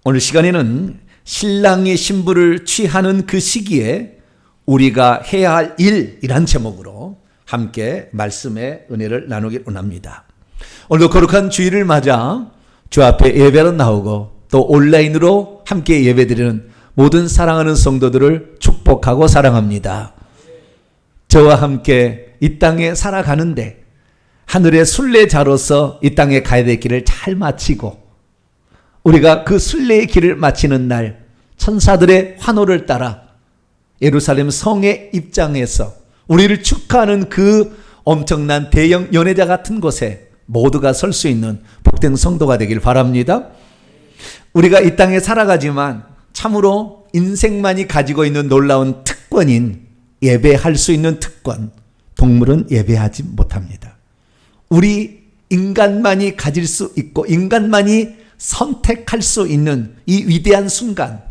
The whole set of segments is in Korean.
오늘 시간에는 신랑이 신부를 취하는 그 시기에 우리가 해야 할 일이란 제목으로 함께 말씀의 은혜를 나누길 원합니다. 오늘도 거룩한 주일을 맞아 주 앞에 예배로 나오고 또 온라인으로 함께 예배드리는 모든 사랑하는 성도들을 축복하고 사랑합니다. 저와 함께 이 땅에 살아가는데 하늘의 순례자로서 이 땅에 가야 될 길을 잘 마치고 우리가 그 순례의 길을 마치는 날 천사들의 환호를 따라 예루살렘 성의 입장에서 우리를 축하하는 그 엄청난 대형 연회자 같은 곳에 모두가 설 수 있는 복된 성도가 되길 바랍니다. 우리가 이 땅에 살아가지만 참으로 인생만이 가지고 있는 놀라운 특권인 예배할 수 있는 특권, 동물은 예배하지 못합니다. 우리 인간만이 가질 수 있고 인간만이 선택할 수 있는 이 위대한 순간,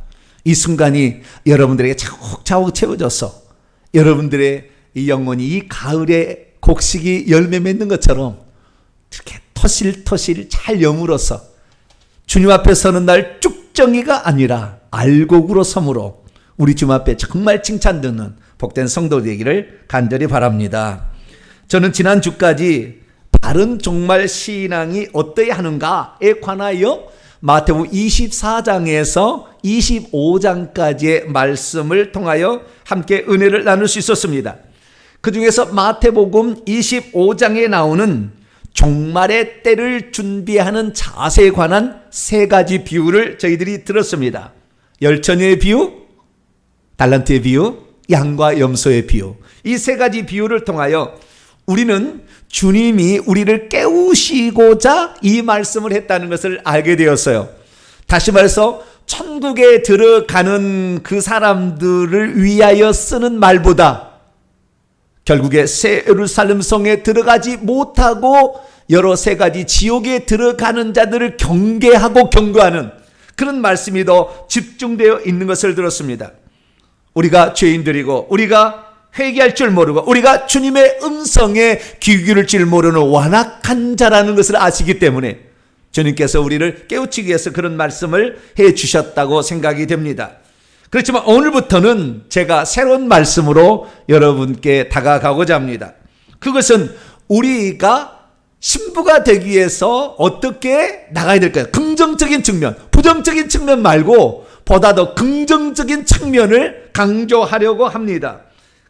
이 순간이 여러분들에게 차곡차곡 채워져서 여러분들의 이 영혼이 이 가을에 곡식이 열매 맺는 것처럼 이렇게 터실터실 잘 여물어서 주님 앞에 서는 날 쭉정이가 아니라 알곡으로 섬으로 우리 주님 앞에 정말 칭찬 듣는 복된 성도 되기를 간절히 바랍니다. 저는 지난 주까지 바른 종말 신앙이 어떠해야 하는가에 관하여 마태복음 24장에서 25장까지의 말씀을 통하여 함께 은혜를 나눌 수 있었습니다. 그 중에서 마태복음 25장에 나오는 종말의 때를 준비하는 자세에 관한 세 가지 비유를 저희들이 들었습니다. 열처녀의 비유, 달란트의 비유, 양과 염소의 비유. 이 세 가지 비유를 통하여 우리는 주님이 우리를 깨우시고자 이 말씀을 했다는 것을 알게 되었어요. 다시 말해서 천국에 들어가는 그 사람들을 위하여 쓰는 말보다 결국에 새 예루살렘 성에 들어가지 못하고 여러 세 가지 지옥에 들어가는 자들을 경계하고 경고하는 그런 말씀이 더 집중되어 있는 것을 들었습니다. 우리가 죄인들이고 우리가 회개할 줄 모르고 우리가 주님의 음성에 귀 기울일 줄 모르는 완악한 자라는 것을 아시기 때문에 주님께서 우리를 깨우치기 위해서 그런 말씀을 해 주셨다고 생각이 됩니다. 그렇지만 오늘부터는 제가 새로운 말씀으로 여러분께 다가가고자 합니다. 그것은 우리가 신부가 되기 위해서 어떻게 나가야 될까요? 긍정적인 측면, 부정적인 측면 말고 보다 더 긍정적인 측면을 강조하려고 합니다.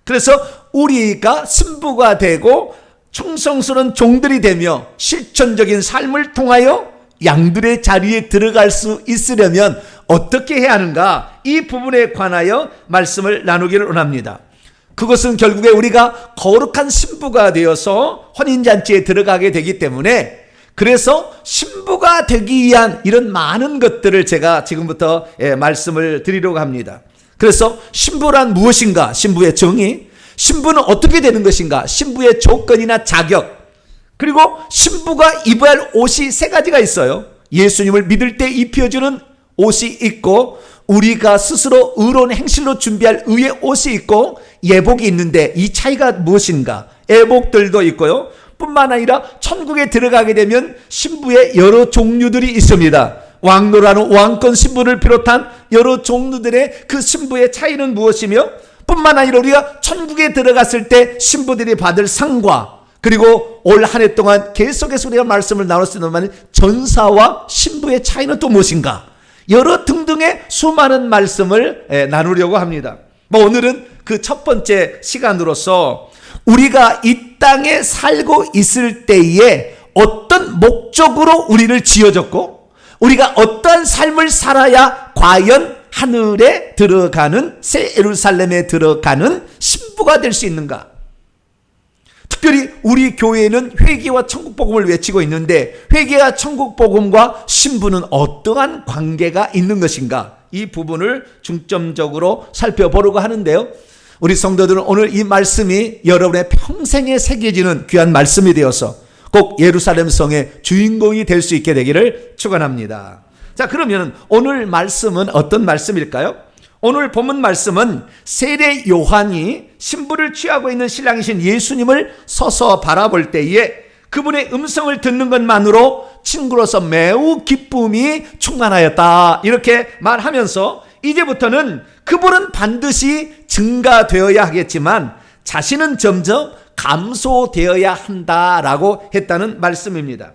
그래서 우리가 신부가 되고 충성스러운 종들이 되며 실천적인 삶을 통하여 양들의 자리에 들어갈 수 있으려면 어떻게 해야 하는가, 이 부분에 관하여 말씀을 나누기를 원합니다. 그것은 결국에 우리가 거룩한 신부가 되어서 혼인잔치에 들어가게 되기 때문에 그래서 신부가 되기 위한 이런 많은 것들을 제가 지금부터 말씀을 드리려고 합니다. 그래서 신부란 무엇인가, 신부의 정의, 신부는 어떻게 되는 것인가, 신부의 조건이나 자격, 그리고 신부가 입어야 할 옷이 세 가지가 있어요. 예수님을 믿을 때 입혀주는 옷이 있고 우리가 스스로 의로운 행실로 준비할 의의 옷이 있고 예복이 있는데 이 차이가 무엇인가, 예복들도 있고요. 뿐만 아니라 천국에 들어가게 되면 신부의 여러 종류들이 있습니다. 왕노라는 왕권 신부를 비롯한 여러 종류들의 그 신부의 차이는 무엇이며, 뿐만 아니라 우리가 천국에 들어갔을 때 신부들이 받을 상과, 그리고 올 한 해 동안 계속해서 우리가 말씀을 나눴습니다만 전사와 신부의 차이는 또 무엇인가, 여러 등등의 수많은 말씀을 나누려고 합니다. 오늘은 그 첫 번째 시간으로서 우리가 이 땅에 살고 있을 때에 어떤 목적으로 우리를 지어졌고 우리가 어떠한 삶을 살아야 과연 하늘에 들어가는 새 예루살렘에 들어가는 신부가 될 수 있는가. 특별히 우리 교회는 회개와 천국복음을 외치고 있는데 회개와 천국복음과 신부는 어떠한 관계가 있는 것인가, 이 부분을 중점적으로 살펴보려고 하는데요. 우리 성도들은 오늘 이 말씀이 여러분의 평생에 새겨지는 귀한 말씀이 되어서 꼭 예루살렘 성의 주인공이 될 수 있게 되기를 축원합니다. 자, 그러면 오늘 말씀은 어떤 말씀일까요? 오늘 본문 말씀은 세례 요한이 신부를 취하고 있는 신랑이신 예수님을 서서 바라볼 때에 그분의 음성을 듣는 것만으로 친구로서 매우 기쁨이 충만하였다. 이렇게 말하면서 이제부터는 그분은 반드시 증가되어야 하겠지만 자신은 점점 감소되어야 한다라고 했다는 말씀입니다.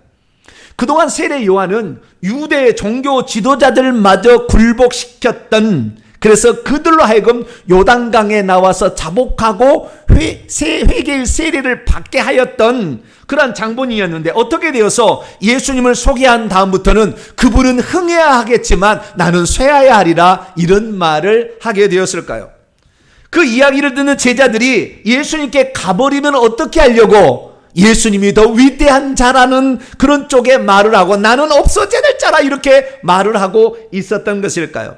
그동안 세례 요한은 유대 종교 지도자들마저 굴복시켰던, 그래서 그들로 하여금 요단강에 나와서 자복하고 회개의 세례를 받게 하였던 그러한 장본인이었는데, 어떻게 되어서 예수님을 소개한 다음부터는 그분은 흥해야 하겠지만 나는 쇠해야 하리라, 이런 말을 하게 되었을까요? 그 이야기를 듣는 제자들이 예수님께 가버리면 어떻게 하려고 예수님이 더 위대한 자라는 그런 쪽에 말을 하고 나는 없어져야 될 자라, 이렇게 말을 하고 있었던 것일까요?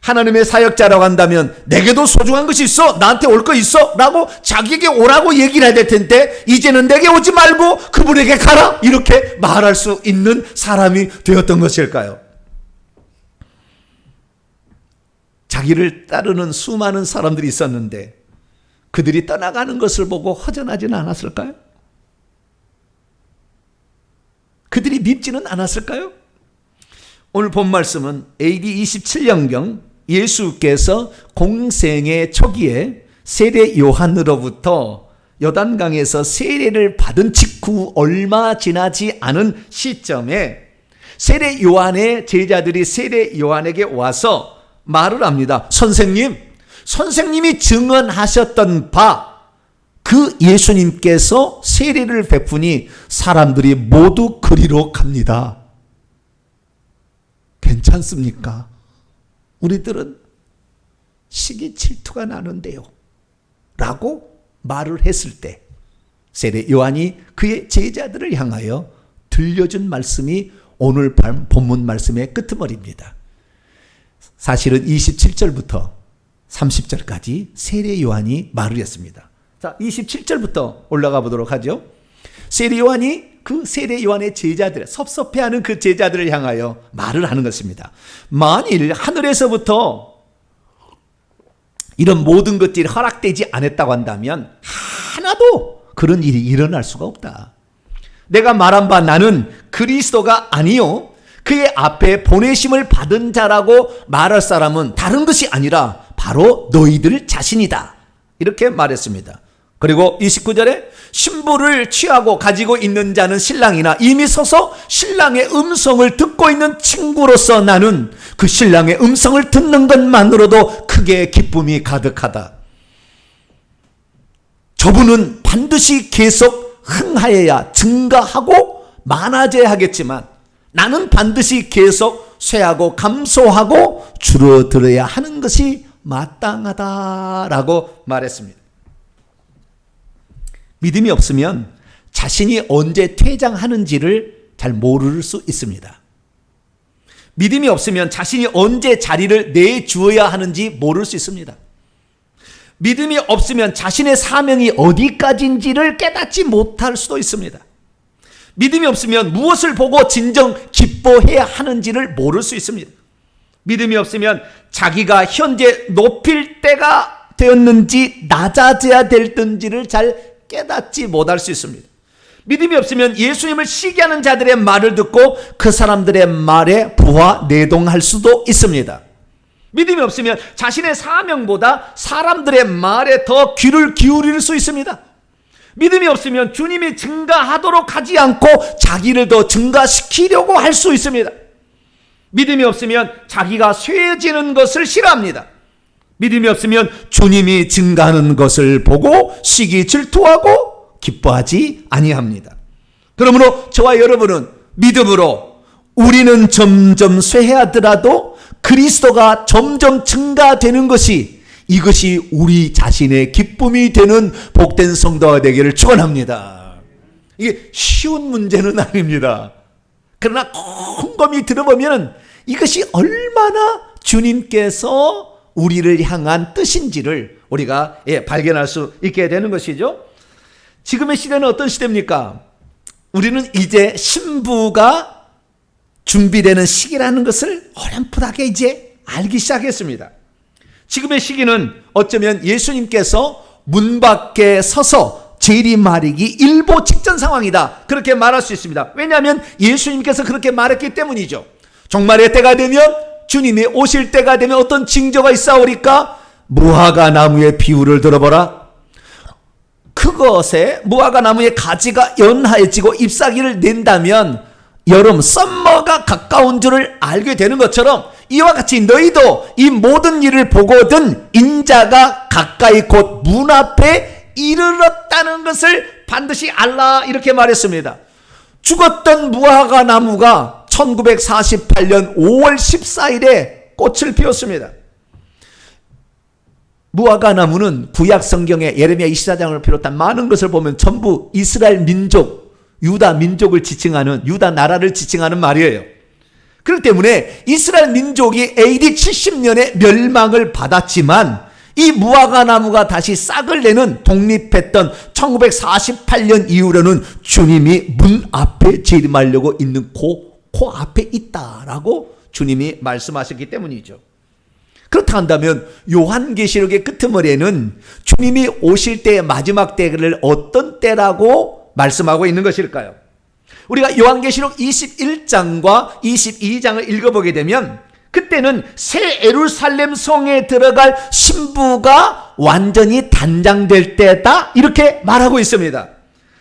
하나님의 사역자라고 한다면 내게도 소중한 것이 있어, 나한테 올 거 있어 라고 자기에게 오라고 얘기를 해야 될 텐데, 이제는 내게 오지 말고 그분에게 가라, 이렇게 말할 수 있는 사람이 되었던 것일까요? 자기를 따르는 수많은 사람들이 있었는데 그들이 떠나가는 것을 보고 허전하지는 않았을까요? 그들이 밉지는 않았을까요? 오늘 본 말씀은 AD 27년경 예수께서 공생의 초기에 세례 요한으로부터 요단강에서 세례를 받은 직후 얼마 지나지 않은 시점에 세례 요한의 제자들이 세례 요한에게 와서 말을 합니다. 선생님이 증언하셨던 바 그 예수님께서 세례를 베푸니 사람들이 모두 그리로 갑니다. 괜찮습니까? 우리들은 시기 질투가 나는데요 라고 말을 했을 때 세례 요한이 그의 제자들을 향하여 들려준 말씀이 오늘 본문 말씀의 끄트머리입니다. 사실은 27절부터 30절까지 세례 요한이 말을 했습니다. 자, 27절부터 올라가 보도록 하죠. 세례 요한이 그 세례 요한의 제자들, 섭섭해하는 그 제자들을 향하여 말을 하는 것입니다. 만일 하늘에서부터 이런 모든 것들이 허락되지 않았다고 한다면 하나도 그런 일이 일어날 수가 없다. 내가 말한 바 나는 그리스도가 아니요 그의 앞에 보내심을 받은 자라고 말할 사람은 다른 것이 아니라 바로 너희들 자신이다. 이렇게 말했습니다. 그리고 29절에 신부를 취하고 가지고 있는 자는 신랑이나 이미 서서 신랑의 음성을 듣고 있는 친구로서 나는 그 신랑의 음성을 듣는 것만으로도 크게 기쁨이 가득하다. 저분은 반드시 계속 흥하여야 증가하고 많아져야 하겠지만 나는 반드시 계속 쇠하고 감소하고 줄어들어야 하는 것이 마땅하다라고 말했습니다. 믿음이 없으면 자신이 언제 퇴장하는지를 잘 모를 수 있습니다. 믿음이 없으면 자신이 언제 자리를 내주어야 하는지 모를 수 있습니다. 믿음이 없으면 자신의 사명이 어디까지인지를 깨닫지 못할 수도 있습니다. 믿음이 없으면 무엇을 보고 진정 기뻐해야 하는지를 모를 수 있습니다. 믿음이 없으면 자기가 현재 높일 때가 되었는지 낮아져야 될든지를 잘 깨닫지 못할 수 있습니다. 믿음이 없으면 예수님을 시기하는 자들의 말을 듣고 그 사람들의 말에 부하 내동할 수도 있습니다. 믿음이 없으면 자신의 사명보다 사람들의 말에 더 귀를 기울일 수 있습니다. 믿음이 없으면 주님이 증가하도록 하지 않고 자기를 더 증가시키려고 할 수 있습니다. 믿음이 없으면 자기가 쇠해지는 것을 싫어합니다. 믿음이 없으면 주님이 증가하는 것을 보고 시기 질투하고 기뻐하지 아니합니다. 그러므로 저와 여러분은 믿음으로 우리는 점점 쇠해하더라도 그리스도가 점점 증가되는 것이 이것이 우리 자신의 기쁨이 되는 복된 성도가 되기를 축원합니다. 이게 쉬운 문제는 아닙니다. 그러나 곰곰이 들어보면 이것이 얼마나 주님께서 우리를 향한 뜻인지를 우리가 발견할 수 있게 되는 것이죠. 지금의 시대는 어떤 시대입니까? 우리는 이제 신부가 준비되는 시기라는 것을 어렴풋하게 이제 알기 시작했습니다. 지금의 시기는 어쩌면 예수님께서 문 밖에 서서 재림하기 일보 직전 상황이다, 그렇게 말할 수 있습니다. 왜냐하면 예수님께서 그렇게 말했기 때문이죠. 종말의 때가 되면, 주님이 오실 때가 되면 어떤 징조가 있사오리까? 무화과 나무의 비유를 들어보라. 그것에 무화과 나무의 가지가 연하해지고 잎사귀를 낸다면 여름 썸머가 가까운 줄을 알게 되는 것처럼, 이와 같이 너희도 이 모든 일을 보거든 인자가 가까이 곧 문 앞에 이르렀다는 것을 반드시 알라, 이렇게 말했습니다. 죽었던 무화과 나무가 1948년 5월 14일에 꽃을 피웠습니다. 무화과 나무는 구약 성경의 예레미야 24장을 비롯한 많은 것을 보면 전부 이스라엘 민족, 유다 민족을 지칭하는, 유다 나라를 지칭하는 말이에요. 그렇기 때문에 이스라엘 민족이 AD 70년에 멸망을 받았지만 이 무화과 나무가 다시 싹을 내는 독립했던 1948년 이후로는 주님이 문 앞에 재림하려고 있는 코 앞에 있다라고 주님이 말씀하셨기 때문이죠. 그렇다 한다면 요한계시록의 끄트머리에는 주님이 오실 때의 마지막 때를 어떤 때라고 말씀하고 있는 것일까요? 우리가 요한계시록 21장과 22장을 읽어보게 되면 그때는 새 예루살렘 성에 들어갈 신부가 완전히 단장될 때다, 이렇게 말하고 있습니다.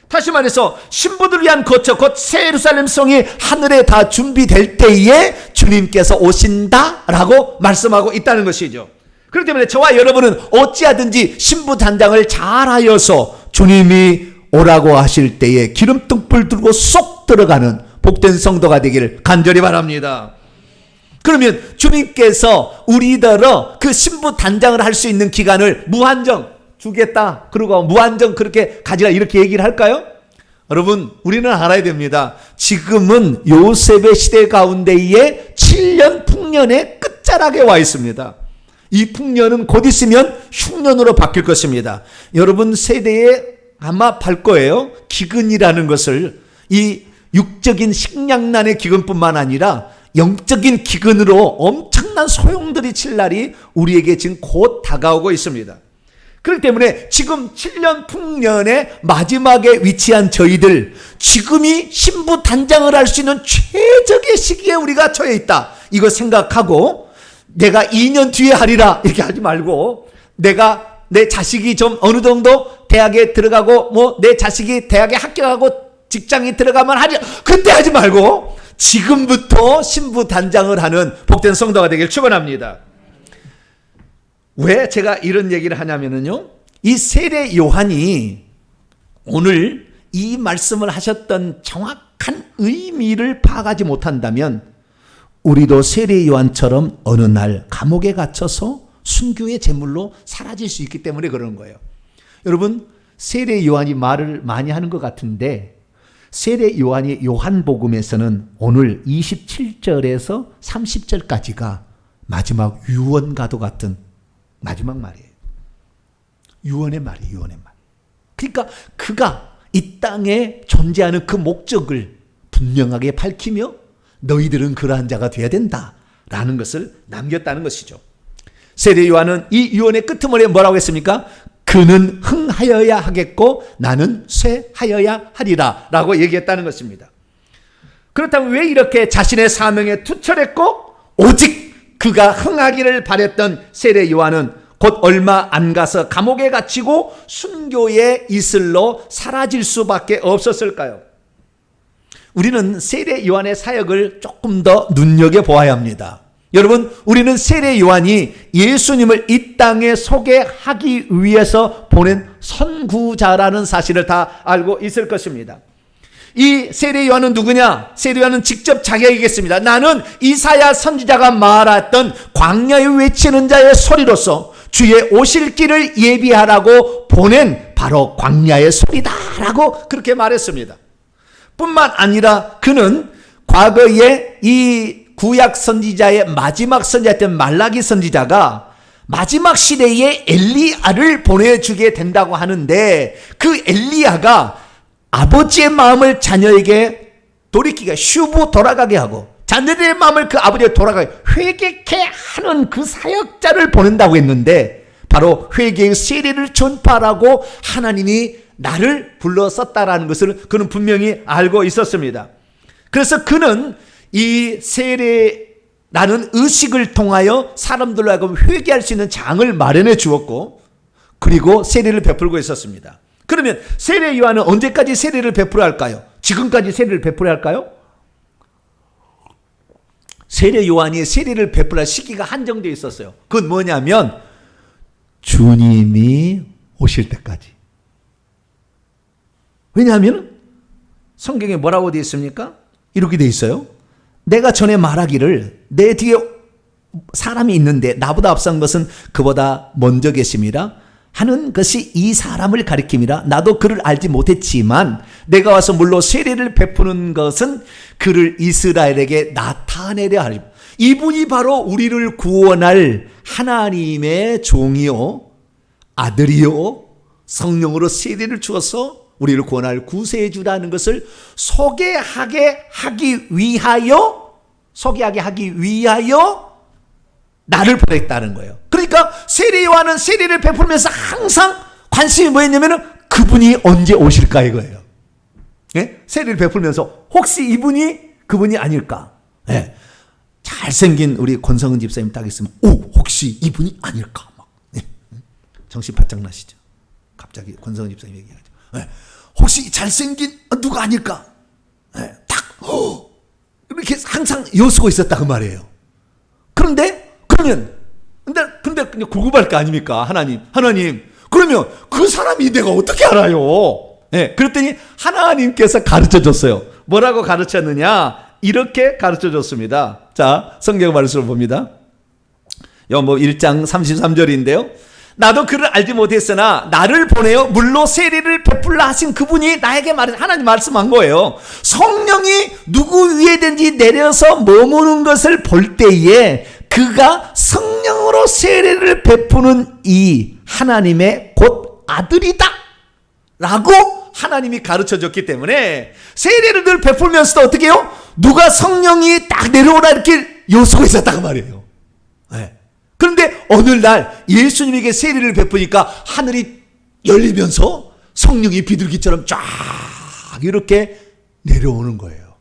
다시 말해서 신부들을 위한 거처, 곧 새 예루살렘 성이 하늘에 다 준비될 때에 주님께서 오신다라고 말씀하고 있다는 것이죠. 그렇기 때문에 저와 여러분은 어찌하든지 신부 단장을 잘하여서 주님이 오라고 하실 때에 기름등불 들고 쏙 들어가는 복된 성도가 되기를 간절히 바랍니다. 그러면 주님께서 우리더러 그 신부 단장을 할 수 있는 기간을 무한정 주겠다, 그리고 무한정 그렇게 가지라, 이렇게 얘기를 할까요? 여러분, 우리는 알아야 됩니다. 지금은 요셉의 시대 가운데에 7년 풍년의 끝자락에 와 있습니다. 이 풍년은 곧 있으면 흉년으로 바뀔 것입니다. 여러분 세대에 아마 발 거예요. 기근이라는 것을, 이 육적인 식량난의 기근뿐만 아니라 영적인 기근으로 엄청난 소용돌이 칠 날이 우리에게 지금 곧 다가오고 있습니다. 그렇기 때문에 지금 7년 풍년의 마지막에 위치한 저희들, 지금이 신부 단장을 할 수 있는 최적의 시기에 우리가 처해 있다, 이거 생각하고 내가 2년 뒤에 하리라 이렇게 하지 말고, 내가 내 자식이 좀 어느 정도 대학에 들어가고 뭐 내 자식이 대학에 합격하고 직장에 들어가면 하리라, 그때 하지 말고 지금부터 신부 단장을 하는 복된 성도가 되길 축원합니다. 왜 제가 이런 얘기를 하냐면요, 이 세례 요한이 오늘 이 말씀을 하셨던 정확한 의미를 파악하지 못한다면 우리도 세례 요한처럼 어느 날 감옥에 갇혀서 순교의 제물로 사라질 수 있기 때문에 그러는 거예요. 여러분, 세례 요한이 말을 많이 하는 것 같은데 세례 요한이 요한복음에서는 오늘 27절에서 30절까지가 마지막 유언과도 같은 마지막 말이에요. 유언의 말이에요. 유언의 말. 그러니까 그가 이 땅에 존재하는 그 목적을 분명하게 밝히며 너희들은 그러한 자가 되어야 된다라는 것을 남겼다는 것이죠. 세례 요한은 이 유언의 끄트머리에 뭐라고 했습니까? 그는 흥하여야 하겠고 나는 쇠하여야 하리라 라고 얘기했다는 것입니다. 그렇다면 왜 이렇게 자신의 사명에 투철했고 오직 그가 흥하기를 바랬던 세례 요한은 곧 얼마 안 가서 감옥에 갇히고 순교의 이슬로 사라질 수밖에 없었을까요? 우리는 세례 요한의 사역을 조금 더 눈여겨보아야 합니다. 여러분, 우리는 세례 요한이 예수님을 이 땅에 소개하기 위해서 보낸 선구자라는 사실을 다 알고 있을 것입니다. 이 세례 요한은 누구냐? 세례 요한은 직접 자기가 얘기했습니다. 나는 이사야 선지자가 말했던 광야에 외치는 자의 소리로서 주의 오실 길을 예비하라고 보낸 바로 광야의 소리다라고 그렇게 말했습니다. 뿐만 아니라 그는 과거에 이 구약 선지자의 마지막 선지자였던 말라기 선지자가 마지막 시대에 엘리야를 보내주게 된다고 하는데 그 엘리야가 아버지의 마음을 자녀에게 돌이키게 슈브 돌아가게 하고 자녀들의 마음을 그 아버지에 돌아가게 회개케 하는 그 사역자를 보낸다고 했는데 바로 회개의 세례를 전파하라고 하나님이 나를 불렀었다라는 것을 그는 분명히 알고 있었습니다. 그래서 그는 이 세례라는 의식을 통하여 사람들로 하여금 회개할 수 있는 장을 마련해 주었고, 그리고 세례를 베풀고 있었습니다. 그러면 세례 요한은 언제까지 세례를 베풀어야 할까요? 지금까지 세례를 베풀어야 할까요? 세례 요한이 세례를 베풀할 시기가 한정되어 있었어요. 그건 뭐냐면 주님이 오실 때까지. 왜냐하면 성경에 뭐라고 되어 있습니까? 이렇게 되어 있어요. 내가 전에 말하기를 내 뒤에 사람이 있는데 나보다 앞선 것은 그보다 먼저 계심이라 하는 것이 이 사람을 가리킴이라. 나도 그를 알지 못했지만 내가 와서 물로 세례를 베푸는 것은 그를 이스라엘에게 나타내려 하리. 이분이 바로 우리를 구원할 하나님의 종이요 아들이요 성령으로 세례를 주어서 우리를 구원할 구세주라는 것을 소개하게 하기 위하여 나를 보냈다는 거예요. 그러니까 세례 요한은 세례를 베풀면서 항상 관심이 뭐였냐면 그분이 언제 오실까 이거예요. 예? 세례를 베풀면서 혹시 이분이 그분이 아닐까. 예. 잘생긴 우리 권성은 집사님 딱 있으면 혹시 이분이 아닐까 막. 예. 정신 바짝 나시죠. 갑자기 권성은 집사님 얘기하죠. 예. 혹시 잘생긴 누가 아닐까. 예. 딱 이렇게 항상 요소가 있었다 그 말이에요. 그런데 근데 구구발 거 아닙니까? 하나님 그러면 그 사람이 내가 어떻게 알아요? 네, 그랬더니 하나님께서 가르쳐 줬어요. 뭐라고 가르쳤느냐? 이렇게 가르쳐 줬습니다. 자, 성경 말씀을 봅니다. 요한복음 1장 33절인데요. 나도 그를 알지 못했으나 나를 보내어 물로 세례를 베풀라 하신 그분이 나에게 하나님 말씀한 거예요. 성령이 누구 위에든지 내려서 머무는 것을 볼 때에 그가 성령으로 세례를 베푸는 이 하나님의 곧 아들이다 라고 하나님이 가르쳐줬기 때문에 세례를 늘 베풀면서도 어떻게 해요? 누가 성령이 딱 내려오라 이렇게 요소가 있었다고 말이에요. 네. 그런데 어느 날 예수님에게 세례를 베푸니까 하늘이 열리면서 성령이 비둘기처럼 쫙 이렇게 내려오는 거예요.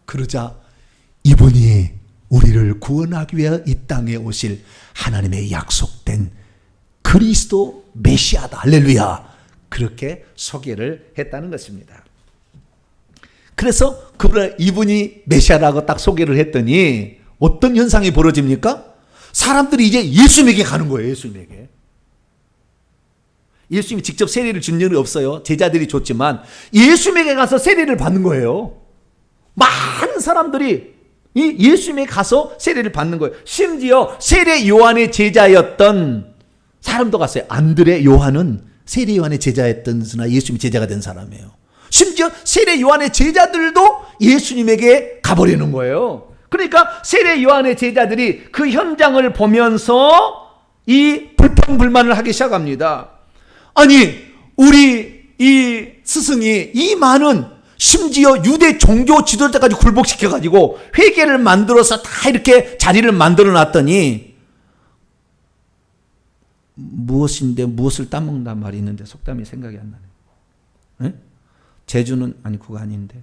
그러자 이분이 우리를 구원하기 위해 이 땅에 오실 하나님의 약속된 그리스도 메시아다. 할렐루야. 그렇게 소개를 했다는 것입니다. 그래서 이분이 메시아라고 딱 소개를 했더니 어떤 현상이 벌어집니까? 사람들이 이제 예수님에게 가는 거예요. 예수님이 직접 세례를 준 적이 없어요. 제자들이 줬지만 예수님에게 가서 세례를 받는 거예요. 많은 사람들이 예수님에 가서 세례를 받는 거예요. 심지어 세례 요한의 제자였던 사람도 갔어요. 안드레 요한은 세례 요한의 제자였던 예수님의 제자가 된 사람이에요. 심지어 세례 요한의 제자들도 예수님에게 가버리는 거예요. 그러니까 세례 요한의 제자들이 그 현장을 보면서 이 불평불만을 하기 시작합니다. 아니 우리 이 스승이 이 많은 심지어 유대 종교 지도자까지 굴복시켜가지고 회개를 만들어서 다 이렇게 자리를 만들어 놨더니 무엇을 따먹는단 말이 있는데 속담이 생각이 안 나네. 네? 제주는 아니 그거 아닌데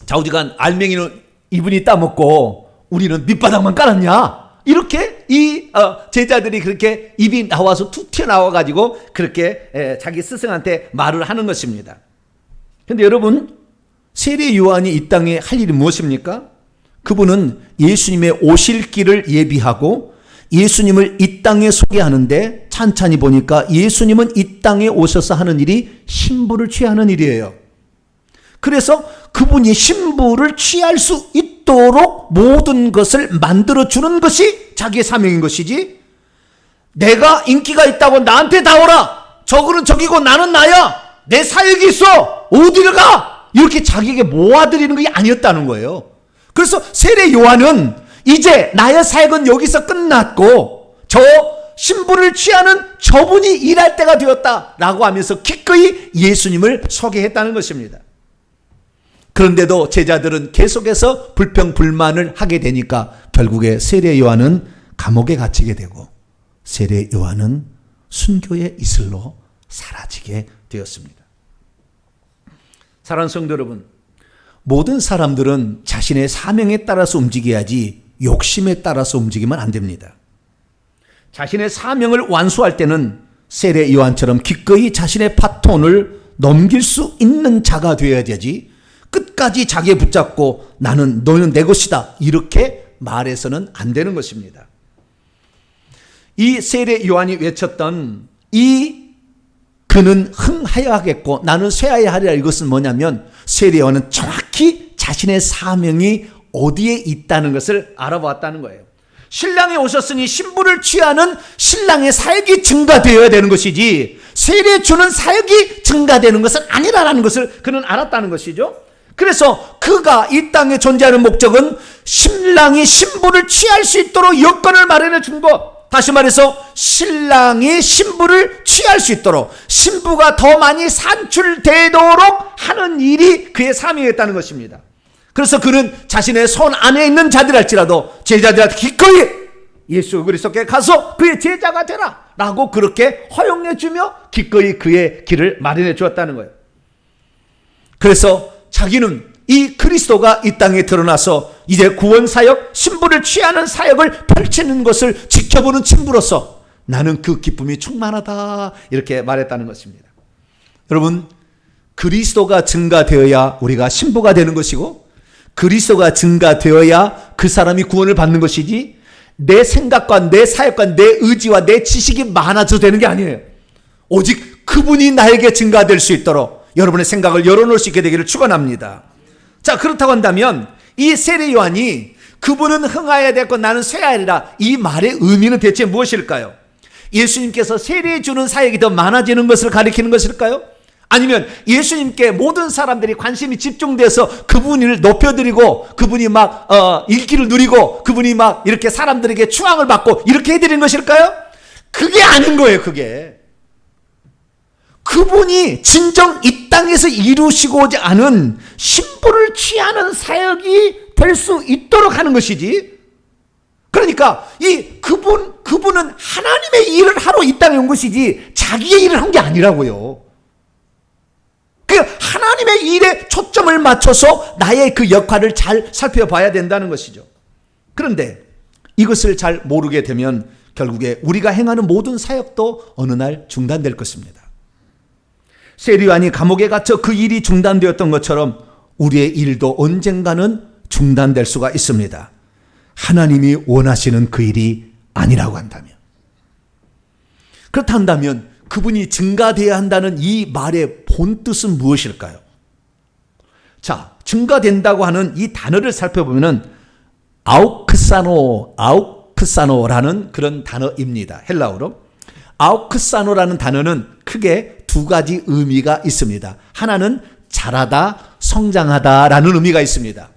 좌우지간 알맹이는 이분이 따먹고 우리는 밑바닥만 깔았냐? 이렇게 이 제자들이 그렇게 입이 나와서 툭 튀어나와가지고 그렇게 자기 스승한테 말을 하는 것입니다. 근데 여러분 세례 요한이 이 땅에 할 일이 무엇입니까? 그분은 예수님의 오실 길을 예비하고 예수님을 이 땅에 소개하는데 찬찬히 보니까 예수님은 이 땅에 오셔서 하는 일이 신부를 취하는 일이에요. 그래서 그분이 신부를 취할 수 있도록 모든 것을 만들어주는 것이 자기의 사명인 것이지, 내가 인기가 있다고 나한테 다 오라, 저거는 저기고 나는 나야, 내 사역이 있어 어디를 가, 이렇게 자기에게 모아드리는 게 아니었다는 거예요. 그래서 세례 요한은 이제 나의 사역은 여기서 끝났고 저 신부를 취하는 저분이 일할 때가 되었다라고 하면서 기꺼이 예수님을 소개했다는 것입니다. 그런데도 제자들은 계속해서 불평불만을 하게 되니까 결국에 세례 요한은 감옥에 갇히게 되고 세례 요한은 순교의 이슬로 사라지게 되었습니다. 사랑하는 성도 여러분, 모든 사람들은 자신의 사명에 따라서 움직여야지 욕심에 따라서 움직이면 안 됩니다. 자신의 사명을 완수할 때는 세례 요한처럼 기꺼이 자신의 바톤을 넘길 수 있는 자가 되어야 되지, 끝까지 자기에 붙잡고 너는 내 것이다 이렇게 말해서는 안 되는 것입니다. 이 세례 요한이 외쳤던 그는 흥하여 하겠고 나는 쇠하여 하리라, 이것은 뭐냐면 세례 요한은 정확히 자신의 사명이 어디에 있다는 것을 알아보았다는 거예요. 신랑이 오셨으니 신부를 취하는 신랑의 사역이 증가되어야 되는 것이지 세례 주는 사역이 증가되는 것은 아니라는 것을 그는 알았다는 것이죠. 그래서 그가 이 땅에 존재하는 목적은 신랑이 신부를 취할 수 있도록 여건을 마련해 준 것, 다시 말해서 신랑이 신부를 취할 수 있도록 신부가 더 많이 산출되도록 하는 일이 그의 사명이었다는 것입니다. 그래서 그는 자신의 손 안에 있는 자들할지라도 제자들한테 기꺼이 예수 그리스도께 가서 그의 제자가 되라 라고 그렇게 허용해 주며 기꺼이 그의 길을 마련해 주었다는 거예요. 그래서 자기는 이 그리스도가 이 땅에 드러나서 이제 구원사역, 신부를 취하는 사역을 펼치는 것을 지켜보는 친부로서 나는 그 기쁨이 충만하다 이렇게 말했다는 것입니다. 여러분, 그리스도가 증가되어야 우리가 신부가 되는 것이고 그리스도가 증가되어야 그 사람이 구원을 받는 것이지 내 생각과 내 사역과 내 의지와 내 지식이 많아져도 되는 게 아니에요. 오직 그분이 나에게 증가될 수 있도록 여러분의 생각을 열어놓을 수 있게 되기를 축원합니다. 자, 그렇다고 한다면 이 세례 요한이 그분은 흥하여야 되고 나는 쇠하리라, 이 말의 의미는 대체 무엇일까요? 예수님께서 세례 주는 사역이 더 많아지는 것을 가리키는 것일까요? 아니면 예수님께 모든 사람들이 관심이 집중돼서 그분을 높여드리고 그분이 막 인기를 누리고 그분이 막 이렇게 사람들에게 추앙을 받고 이렇게 해드리는 것일까요? 그게 아닌 거예요. 그분이 진정 이 땅에서 이루시고자 하는 신부를 취하는 사역이 될 수 있도록 하는 것이지, 그러니까 그분은 하나님의 일을 하러 이 땅에 온 것이지 자기의 일을 한 게 아니라고요. 하나님의 일에 초점을 맞춰서 나의 그 역할을 잘 살펴봐야 된다는 것이죠. 그런데 이것을 잘 모르게 되면 결국에 우리가 행하는 모든 사역도 어느 날 중단될 것입니다. 세례 요한이 감옥에 갇혀 그 일이 중단되었던 것처럼 우리의 일도 언젠가는 중단될 수가 있습니다. 하나님이 원하시는 그 일이 아니라고 한다면. 그렇다면 그분이 증가되어야 한다는 이 말의 본뜻은 무엇일까요? 자, 증가된다고 하는 이 단어를 살펴보면은 아우크사노라는 그런 단어입니다. 헬라어로. 아우크사노라는 단어는 크게 두 가지 의미가 있습니다. 하나는 자라다, 성장하다라는 의미가 있습니다.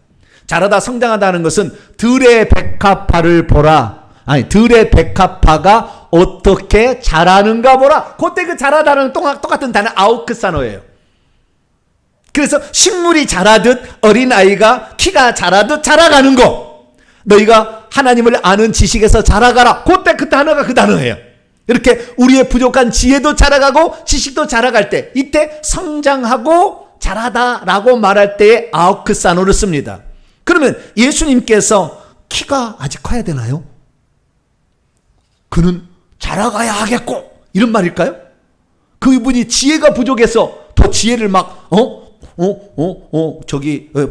자라다, 성장하다는 것은 들의 백합화를 보라. 들의 백합화가 어떻게 자라는가 보라. 그때 그 자라다는 똑같은 단어 아우크사노예요. 그래서 식물이 자라듯 어린아이가 키가 자라듯 자라가는 거, 너희가 하나님을 아는 지식에서 자라가라. 그때 그 단어가 그 단어예요. 이렇게 우리의 부족한 지혜도 자라가고 지식도 자라갈 때, 이때 성장하고 자라다라고 말할 때에 아우크사노를 씁니다. 그러면 예수님께서 키가 아직 커야 되나요? 그는 자라가야 하겠고 이런 말일까요? 그분이 지혜가 부족해서 더 지혜를 막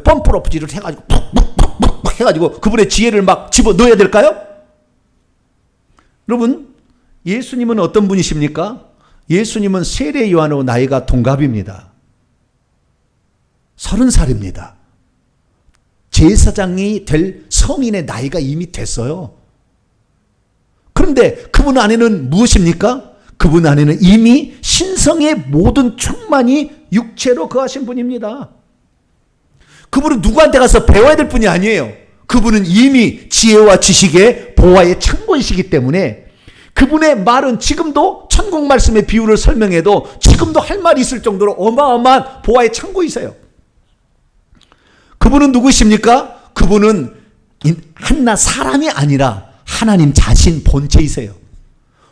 펌프로프질을 해가지고 푹푹푹 해가지고 그분의 지혜를 막 집어넣어야 될까요? 여러분, 예수님은 어떤 분이십니까? 예수님은 세례 요한하고 나이가 동갑입니다. 30살입니다. 제사장이 될 성인의 나이가 이미 됐어요. 그런데 그분 안에는 무엇입니까? 그분 안에는 이미 신성의 모든 충만이 육체로 거하신 분입니다. 그분은 누구한테 가서 배워야 될 분이 아니에요. 그분은 이미 지혜와 지식의 보화의 창고이시기 때문에 그분의 말은 지금도 천국 말씀의 비유를 설명해도 지금도 할 말이 있을 정도로 어마어마한 보화의 창고이세요. 그분은 누구십니까? 그분은 한낱 사람이 아니라 하나님 자신 본체이세요.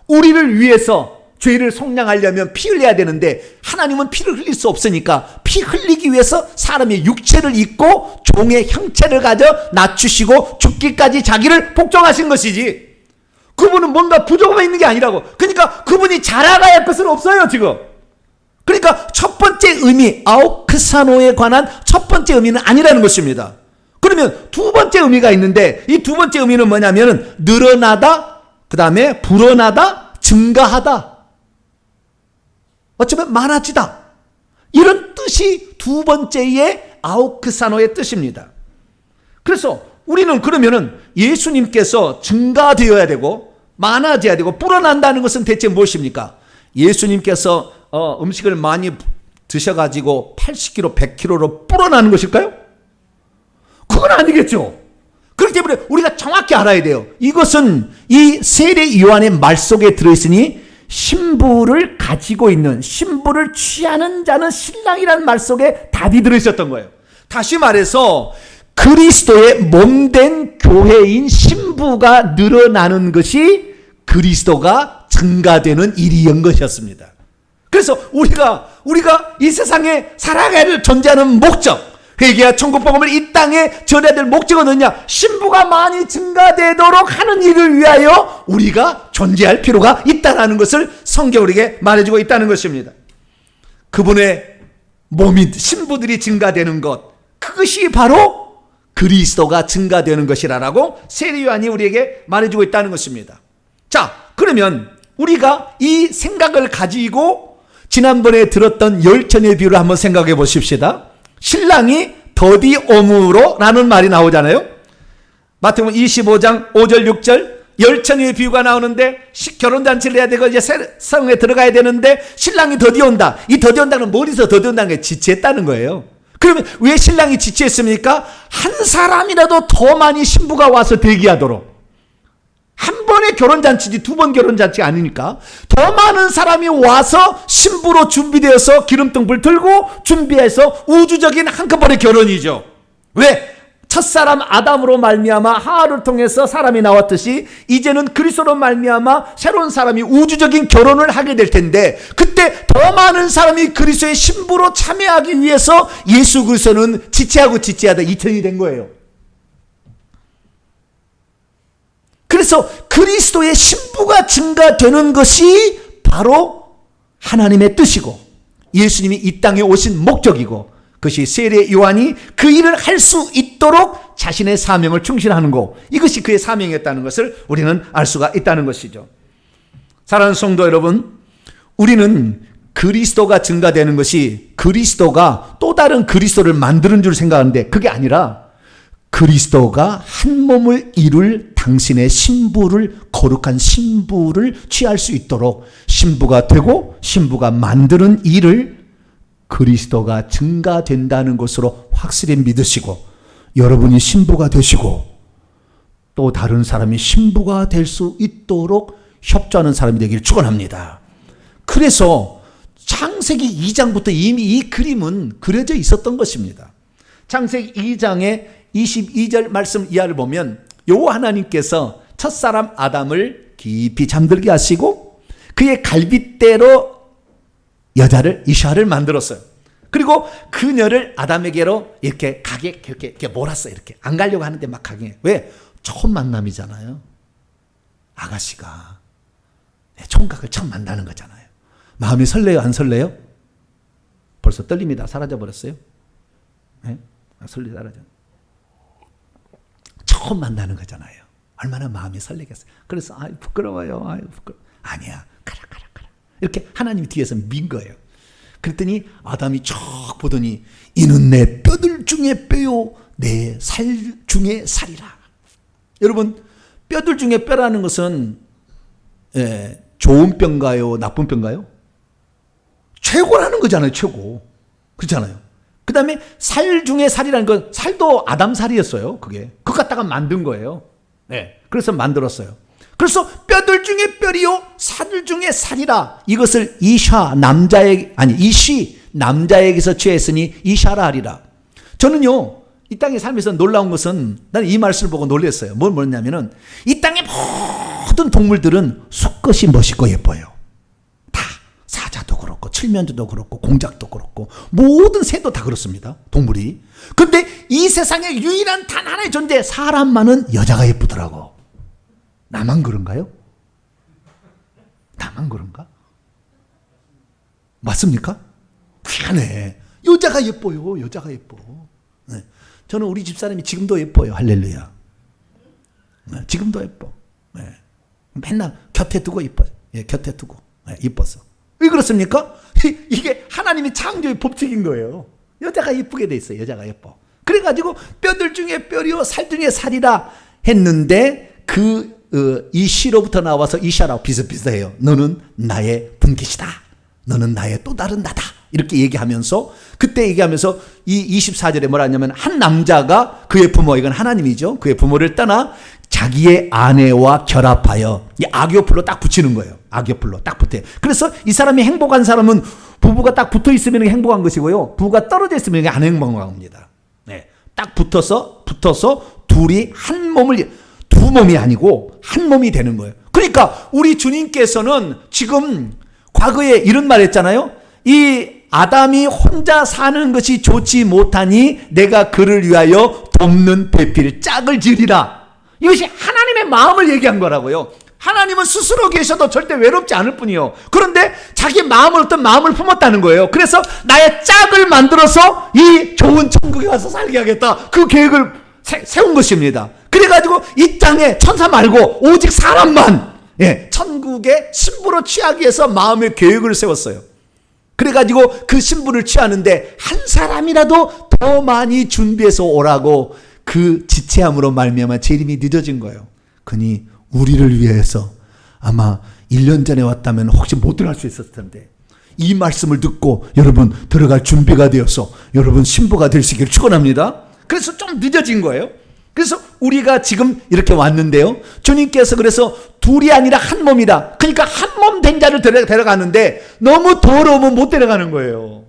우리를 위해서 죄를 속량하려면 피 흘려야 되는데 하나님은 피를 흘릴 수 없으니까 피 흘리기 위해서 사람의 육체를 입고 종의 형체를 가져 낮추시고 죽기까지 자기를 복종하신 것이지, 그분은 뭔가 부족함이 있는 게 아니라고. 그러니까 그분이 자라가야 할 것은 없어요 지금. 그러니까 첫 번째 의미, 아우크사노에 관한 첫 번째 의미는 아니라는 것입니다. 그러면 두 번째 의미가 있는데, 이 두 번째 의미는 뭐냐면은 늘어나다, 그 다음에 불어나다, 증가하다, 어쩌면 많아지다, 이런 뜻이 두 번째의 아우크사노의 뜻입니다. 그래서 우리는 그러면은 예수님께서 증가되어야 되고 많아져야 되고 불어난다는 것은 대체 무엇입니까? 예수님께서 음식을 많이 드셔가지고 80kg, 100kg로 불어나는 것일까요? 그건 아니겠죠. 그렇기 때문에 우리가 정확히 알아야 돼요. 이것은 이 세례 요한의 말 속에 들어있으니 신부를 가지고 있는, 신부를 취하는 자는 신랑이라는 말 속에 답이 들어있었던 거예요. 다시 말해서 그리스도의 몸된 교회인 신부가 늘어나는 것이 그리스도가 증가되는 일이었던 것이었습니다. 그래서 우리가 이 세상에 살아가야 존재하는 목적, 회개와 천국 복음을 이 땅에 전해야 될 목적은 뭐냐? 신부가 많이 증가되도록 하는 일을 위하여 우리가 존재할 필요가 있다는 것을 성경이 우리에게 말해주고 있다는 것입니다. 그분의 몸인 신부들이 증가되는 것, 그것이 바로 그리스도가 증가되는 것이라고 세례 요한이 우리에게 말해주고 있다는 것입니다. 자, 그러면 우리가 이 생각을 가지고 지난번에 들었던 열천의 비유를 한번 생각해 보십시다. 신랑이 더디옴으로 라는 말이 나오잖아요. 마태복음 25장 5절 6절 열천의 비유가 나오는데 결혼잔치를 해야 되고 이제 성에 들어가야 되는데 신랑이 더디온다. 이 더디온다는 머리에서 더디온다는 게 지체했다는 거예요. 그러면 왜 신랑이 지체했습니까? 한 사람이라도 더 많이 신부가 와서 대기하도록. 한 번의 결혼잔치지 두 번 결혼잔치가 아니니까 더 많은 사람이 와서 신부로 준비되어서 기름등불 들고 준비해서 우주적인 한꺼번에 결혼이죠. 왜? 첫사람 아담으로 말미암아 하와를 통해서 사람이 나왔듯이 이제는 그리스도로 말미암아 새로운 사람이 우주적인 결혼을 하게 될 텐데, 그때 더 많은 사람이 그리스도의 신부로 참여하기 위해서 예수 그리스도는 지체하고 지체하다 이천이 된 거예요. 그래서 그리스도의 신부가 증가되는 것이 바로 하나님의 뜻이고 예수님이 이 땅에 오신 목적이고, 그것이 세례 요한이 그 일을 할 수 있도록 자신의 사명을 충실하는 것, 이것이 그의 사명이었다는 것을 우리는 알 수가 있다는 것이죠. 사랑하는 성도 여러분, 우리는 그리스도가 증가되는 것이 그리스도가 또 다른 그리스도를 만드는 줄 생각하는데 그게 아니라 그리스도가 한 몸을 이룰 당신의 신부를, 거룩한 신부를 취할 수 있도록 신부가 되고 신부가 만드는 일을 그리스도가 증가된다는 것으로 확실히 믿으시고, 여러분이 신부가 되시고 또 다른 사람이 신부가 될 수 있도록 협조하는 사람이 되기를 축원합니다. 그래서 창세기 2장부터 이미 이 그림은 그려져 있었던 것입니다. 창세기 2장의 22절 말씀 이하를 보면 여호와 하나님께서 첫사람 아담을 깊이 잠들게 하시고 그의 갈빗대로 여자를 이샤를 만들었어요. 그리고 그녀를 아담에게로 이렇게 가게 이렇게 몰았어요. 이렇게 안 가려고 하는데 막 가게. 왜? 처음 만남이잖아요. 아가씨가 총각을 처음 만나는 거잖아요. 마음이 설레요, 안 설레요? 벌써 떨림이 다 사라져 버렸어요. 네? 설레 사라져. 처음 만나는 거잖아요. 얼마나 마음이 설레겠어요. 그래서 부끄러워요. 부끄러워. 아니야. 가라. 이렇게 하나님이 뒤에서 민 거예요. 그랬더니 아담이 쭉 보더니 이는 내 뼈들 중에 뼈요 내 살 중에 살이라. 여러분, 뼈들 중에 뼈라는 것은 좋은 뼈인가요? 나쁜 뼈인가요? 최고라는 거잖아요. 최고. 그렇잖아요. 그 다음에 살 중에 살이라는 건 살도 아담 살이었어요. 그게. 그거 갖다가 만든 거예요. 네. 그래서 만들었어요. 그래서 뼈들 중에 뼈리요 살 중에 살이라. 이것을 이시 남자에게서 취했으니 이샤라 하리라. 저는요 이 땅에 살면서 놀라운 것은 나는 이 말씀을 보고 놀랐어요. 뭘 뭐냐면은 이 땅의 모든 동물들은 수컷이 멋있고 예뻐요. 다 칠면조도 그렇고 공작도 그렇고 모든 새도 다 그렇습니다. 동물이. 근데 이 세상에 유일한 단 하나의 존재, 사람만은 여자가 예쁘더라고. 나만 그런가요? 나만 그런가? 맞습니까? 희한해. 여자가 예뻐요. 여자가 예뻐. 네. 저는 우리 집사람이 지금도 예뻐요. 할렐루야. 네. 지금도 예뻐. 네. 맨날 곁에 두고 예뻐요. 예, 곁에 두고. 네. 예뻤어. 왜 그렇습니까? 이게 하나님의 창조의 법칙인 거예요. 여자가 예쁘게 돼 있어요. 여자가 예뻐. 그래가지고 뼈들 중에 뼈리요 살 중에 살이라 했는데 이 시로부터 나와서 이샤라고 비슷비슷해요. 너는 나의 분깃이다. 너는 나의 또 다른 나다. 이렇게 얘기하면서 그때 얘기하면서 이 24절에 뭐라 하냐면 한 남자가 그의 부모, 이건 하나님이죠. 그의 부모를 떠나 자기의 아내와 결합하여 이 악교풀로 딱 붙이는 거예요. 악교풀로 딱 붙어요. 그래서 이 사람이 행복한 사람은 부부가 딱 붙어 있으면 행복한 것이고요. 부부가 떨어져 있으면 안 행복한 겁니다. 네. 딱 붙어서 둘이 한 몸을, 두 몸이 아니고 한 몸이 되는 거예요. 그러니까 우리 주님께서는 지금 과거에 이런 말 했잖아요. 이 아담이 혼자 사는 것이 좋지 못하니 내가 그를 위하여 돕는 배필 짝을 지으리라. 이것이 하나님의 마음을 얘기한 거라고요. 하나님은 스스로 계셔도 절대 외롭지 않을 뿐이요. 그런데 자기 마음을 어떤 마음을 품었다는 거예요. 그래서 나의 짝을 만들어서 이 좋은 천국에 가서 살게 하겠다. 그 계획을 세운 것입니다. 그래가지고 이 땅에 천사 말고 오직 사람만 천국의 신부로 취하기 위해서 마음의 계획을 세웠어요. 그래가지고 그 신부를 취하는데 한 사람이라도 더 많이 준비해서 오라고 그 지체함으로 말미암아 재림이 늦어진 거예요. 그니 우리를 위해서 아마 1년 전에 왔다면 혹시 못 들어갈 수 있었을 텐데 이 말씀을 듣고 여러분 들어갈 준비가 되어서 여러분 신부가 될 수 있기를 축원합니다. 그래서 좀 늦어진 거예요. 그래서 우리가 지금 이렇게 왔는데요. 주님께서 그래서 둘이 아니라 한 몸이다. 그러니까 한 몸 된 자를 데려가는데 너무 더러우면 못 데려가는 거예요.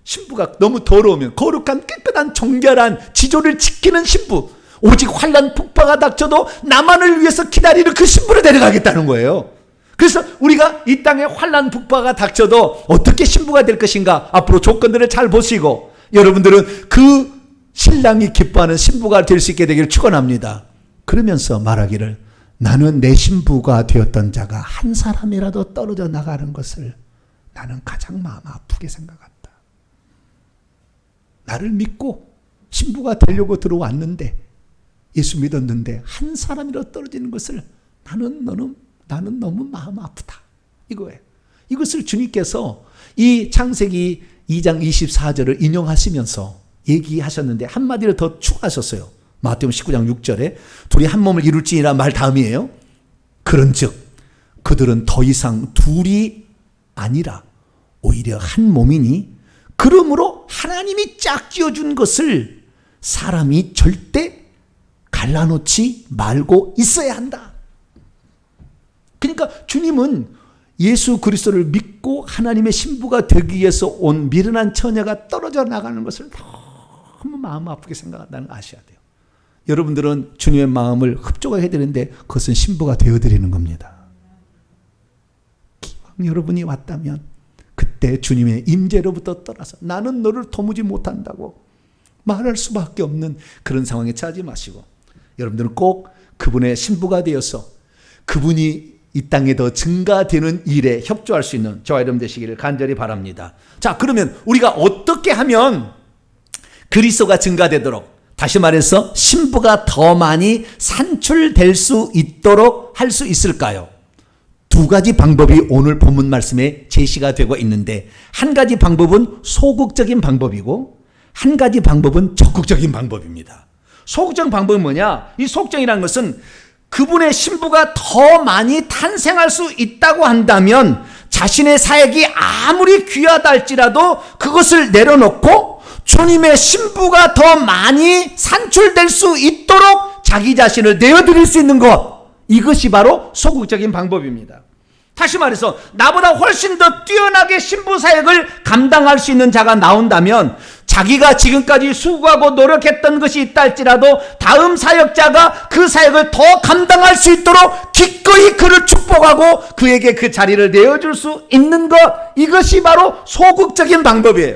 신부가 너무 더러우면 거룩한 깨끗한 정결한 지조를 지키는 신부, 오직 환난 폭파가 닥쳐도 나만을 위해서 기다리는 그 신부를 데려가겠다는 거예요. 그래서 우리가 이 땅에 환난 폭파가 닥쳐도 어떻게 신부가 될 것인가 앞으로 조건들을 잘 보시고 여러분들은 그 신랑이 기뻐하는 신부가 될 수 있게 되기를 축원합니다. 그러면서 말하기를 나는 내 신부가 되었던 자가 한 사람이라도 떨어져 나가는 것을 나는 가장 마음 아프게 생각한다. 나를 믿고 신부가 되려고 들어왔는데 예수 믿었는데 한 사람이라도 떨어지는 것을 나는 너무 마음 아프다. 이거예요. 이것을 주님께서 이 창세기 2장 24절을 인용하시면서 얘기하셨는데 한마디를 더 추가하셨어요. 마태복음 19장 6절에 둘이 한 몸을 이룰지니라 말 다음이에요. 그런즉 그들은 더 이상 둘이 아니라 오히려 한 몸이니 그러므로 하나님이 짝 지어준 것을 사람이 절대 갈라놓지 말고 있어야 한다. 그러니까 주님은 예수 그리스도를 믿고 하나님의 신부가 되기 위해서 온 미련한 처녀가 떨어져 나가는 것을 너무 마음 아프게 생각한다는 걸 아셔야 돼요. 여러분들은 주님의 마음을 흡족하게 해드리는데 그것은 신부가 되어드리는 겁니다. 기왕 여러분이 왔다면 그때 주님의 임재로부터 떠나서 나는 너를 도무지 못한다고 말할 수밖에 없는 그런 상황에 처하지 마시고 여러분들은 꼭 그분의 신부가 되어서 그분이 이 땅에 더 증가되는 일에 협조할 수 있는 저와 여러분 되시기를 간절히 바랍니다. 자, 그러면 우리가 어떻게 하면 그리스도가 증가되도록, 다시 말해서 신부가 더 많이 산출될 수 있도록 할 수 있을까요? 두 가지 방법이 오늘 본문 말씀에 제시가 되고 있는데 한 가지 방법은 소극적인 방법이고 한 가지 방법은 적극적인 방법입니다. 소극적인 방법은 뭐냐? 이 소극적이라는 것은 그분의 신부가 더 많이 탄생할 수 있다고 한다면 자신의 사역이 아무리 귀하다 할지라도 그것을 내려놓고 주님의 신부가 더 많이 산출될 수 있도록 자기 자신을 내어드릴 수 있는 것, 이것이 바로 소극적인 방법입니다. 다시 말해서 나보다 훨씬 더 뛰어나게 신부 사역을 감당할 수 있는 자가 나온다면 자기가 지금까지 수고하고 노력했던 것이 있다 할지라도 다음 사역자가 그 사역을 더 감당할 수 있도록 기꺼이 그를 축복하고 그에게 그 자리를 내어줄 수 있는 것, 이것이 바로 소극적인 방법이에요.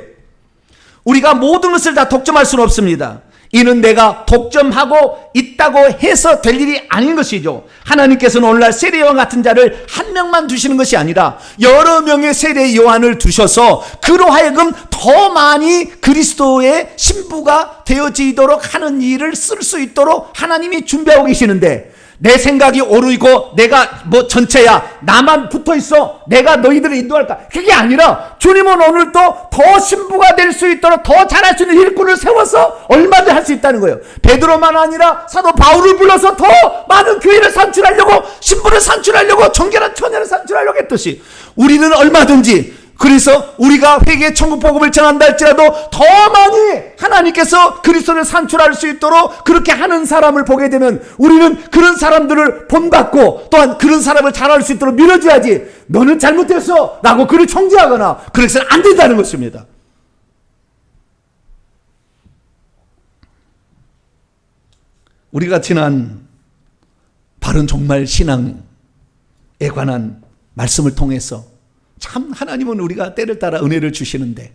우리가 모든 것을 다 독점할 수는 없습니다. 이는 내가 독점하고 있다고 해서 될 일이 아닌 것이죠. 하나님께서는 오늘날 세례요한 같은 자를 한 명만 두시는 것이 아니라 여러 명의 세례요한을 두셔서 그로 하여금 더 많이 그리스도의 신부가 되어지도록 하는 일을 쓸 수 있도록 하나님이 준비하고 계시는데, 내 생각이 옳고 내가 뭐 전체야, 나만 붙어있어, 내가 너희들을 인도할까, 그게 아니라 주님은 오늘도 더 신부가 될 수 있도록 더 잘할 수 있는 일꾼을 세워서 얼마든지 할 수 있다는 거예요. 베드로만 아니라 사도 바울을 불러서 더 많은 교회를 산출하려고, 신부를 산출하려고, 정결한 처녀를 산출하려고 했듯이 우리는 얼마든지, 그래서 우리가 회개의 천국 복음을 전한다 할지라도 더 많이 하나님께서 그리스도를 산출할 수 있도록 그렇게 하는 사람을 보게 되면 우리는 그런 사람들을 본받고 또한 그런 사람을 잘할 수 있도록 밀어줘야지, 너는 잘못했어 라고 그를 정죄하거나 그래서는 안 된다는 것입니다. 우리가 지난 바른 종말 신앙에 관한 말씀을 통해서 참 하나님은 우리가 때를 따라 은혜를 주시는데,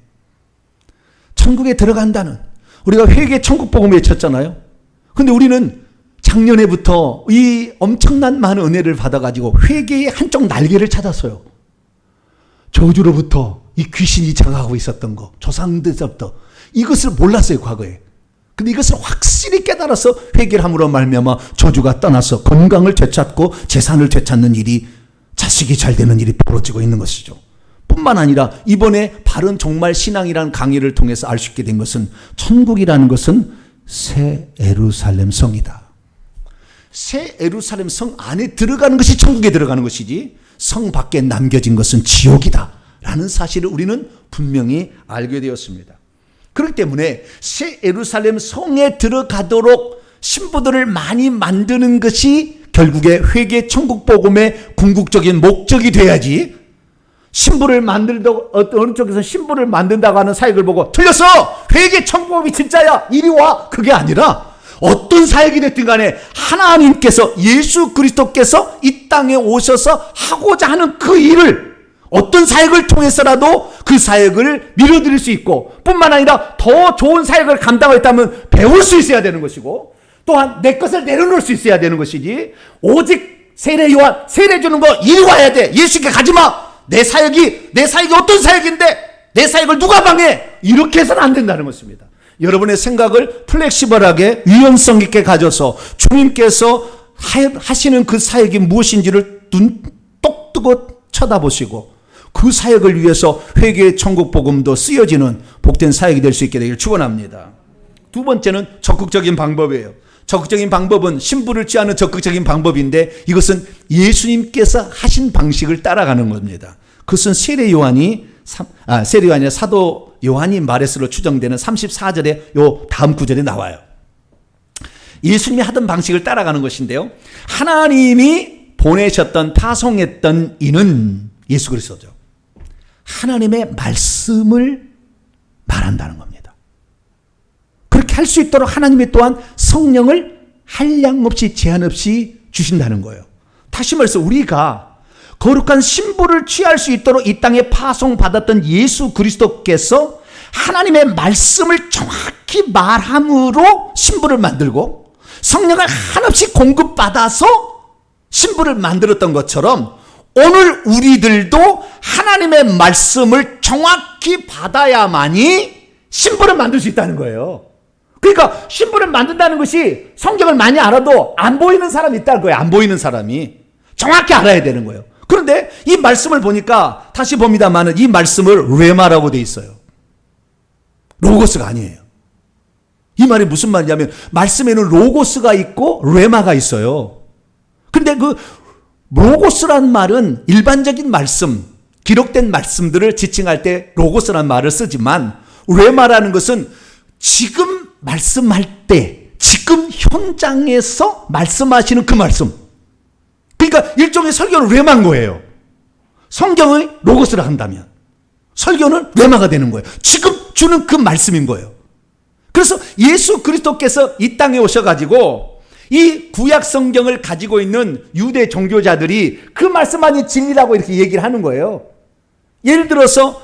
천국에 들어간다는, 우리가 회개 천국 복음 외쳤잖아요. 근데 우리는 작년에부터 이 엄청난 많은 은혜를 받아가지고 회개의 한쪽 날개를 찾았어요. 저주로부터 이 귀신이 장악하고 있었던 거, 조상들부터 이것을 몰랐어요, 과거에. 근데 이것을 확실히 깨달아서 회개를 함으로 말미암아 저주가 떠나서 건강을 되찾고 재산을 되찾는 일이, 자식이 잘 되는 일이 벌어지고 있는 것이죠. 뿐만 아니라 이번에 바른 종말 신앙이라는 강의를 통해서 알 수 있게 된 것은, 천국이라는 것은 새 예루살렘 성이다. 새 예루살렘 성 안에 들어가는 것이 천국에 들어가는 것이지, 성 밖에 남겨진 것은 지옥이다 라는 사실을 우리는 분명히 알게 되었습니다. 그렇기 때문에 새 예루살렘 성에 들어가도록 신부들을 많이 만드는 것이 결국에 회개 천국 복음의 궁극적인 목적이 돼야지, 신부를 만들다고, 어느 쪽에서 신부를 만든다고 하는 사역을 보고 틀렸어, 회개 천국 복음이 진짜야, 이리 와, 그게 아니라 어떤 사역이 됐든 간에 하나님께서, 예수 그리스도께서 이 땅에 오셔서 하고자 하는 그 일을 어떤 사역을 통해서라도 그 사역을 밀어드릴 수 있고, 뿐만 아니라 더 좋은 사역을 감당하겠다면 배울 수 있어야 되는 것이고, 또한 내 것을 내려놓을 수 있어야 되는 것이지, 오직 세례 요한 세례 주는 거 이리 와야 돼, 예수께 가지마, 내 사역이 어떤 사역인데 내 사역을 누가 방해, 이렇게 해서는 안 된다는 것입니다. 여러분의 생각을 플렉시블하게 유연성 있게 가져서 주님께서 하시는 그 사역이 무엇인지를 눈 똑 뜨고 쳐다보시고 그 사역을 위해서 회개의 천국 복음도 쓰여지는 복된 사역이 될 수 있게 되기를 축원합니다. 두 번째는 적극적인 방법이에요. 적극적인 방법은 신부를 취하는 적극적인 방법인데, 이것은 예수님께서 하신 방식을 따라가는 겁니다. 그것은 세례 요한이 아니라 사도 요한이 말했으로 추정되는 34절에 요 다음 구절에 나와요. 예수님이 하던 방식을 따라가는 것인데요, 하나님이 보내셨던, 파송했던 이는 예수 그리스도죠. 하나님의 말씀을 말한다는 겁니다. 그렇게 할 수 있도록 하나님이 또한 성령을 한량없이 제한 없이 주신다는 거예요. 다시 말해서 우리가 거룩한 신부를 취할 수 있도록 이 땅에 파송받았던 예수 그리스도께서 하나님의 말씀을 정확히 말함으로 신부를 만들고, 성령을 한없이 공급받아서 신부를 만들었던 것처럼, 오늘 우리들도 하나님의 말씀을 정확히 받아야만이 신부를 만들 수 있다는 거예요. 그러니까 신부를 만든다는 것이 성경을 많이 알아도 안 보이는 사람이 있다는 거예요. 안 보이는 사람이 정확히 알아야 되는 거예요. 그런데 이 말씀을 보니까 다시 봅니다만, 이 말씀을 레마라고 돼 있어요. 로고스가 아니에요. 이 말이 무슨 말이냐면, 말씀에는 로고스가 있고 레마가 있어요. 근데 그 로고스란 말은 일반적인 말씀, 기록된 말씀들을 지칭할 때 로고스란 말을 쓰지만, 레마라는 것은 지금 말씀할 때, 지금 현장에서 말씀하시는 그 말씀. 그러니까 일종의 설교는 레마인 거예요. 성경의 로고스를 한다면 설교는 레마가 되는 거예요. 지금 주는 그 말씀인 거예요. 그래서 예수 그리스도께서 이 땅에 오셔가지고 이 구약 성경을 가지고 있는 유대 종교자들이 그 말씀만이 진리라고 이렇게 얘기를 하는 거예요. 예를 들어서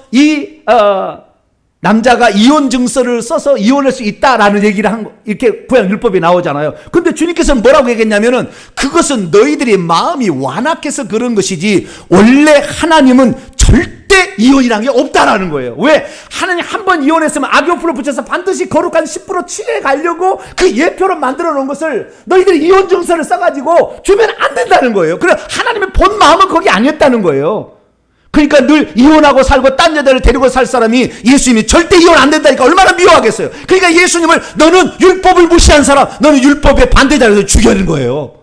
남자가 이혼 증서를 써서 이혼할 수 있다라는 얘기를 한 거, 이렇게 구약 율법에 나오잖아요. 근데 주님께서는 뭐라고 얘기했냐면은 그것은 너희들의 마음이 완악해서 그런 것이지 원래 하나님은 절대 이혼이라는 게 없다라는 거예요. 왜? 하나님 한 번 이혼했으면 악요풀을 붙여서 반드시 거룩한 10% 치게 가려고 그 예표로 만들어 놓은 것을 너희들이 이혼 증서를 써가지고 주면 안 된다는 거예요. 그래 하나님의 본 마음은 거기 아니었다는 거예요. 그러니까 늘 이혼하고 살고 딴 여자를 데리고 살 사람이 예수님이 절대 이혼 안 된다니까 얼마나 미워하겠어요. 그러니까 예수님을 너는 율법을 무시한 사람, 너는 율법의 반대자라서 죽여는 거예요.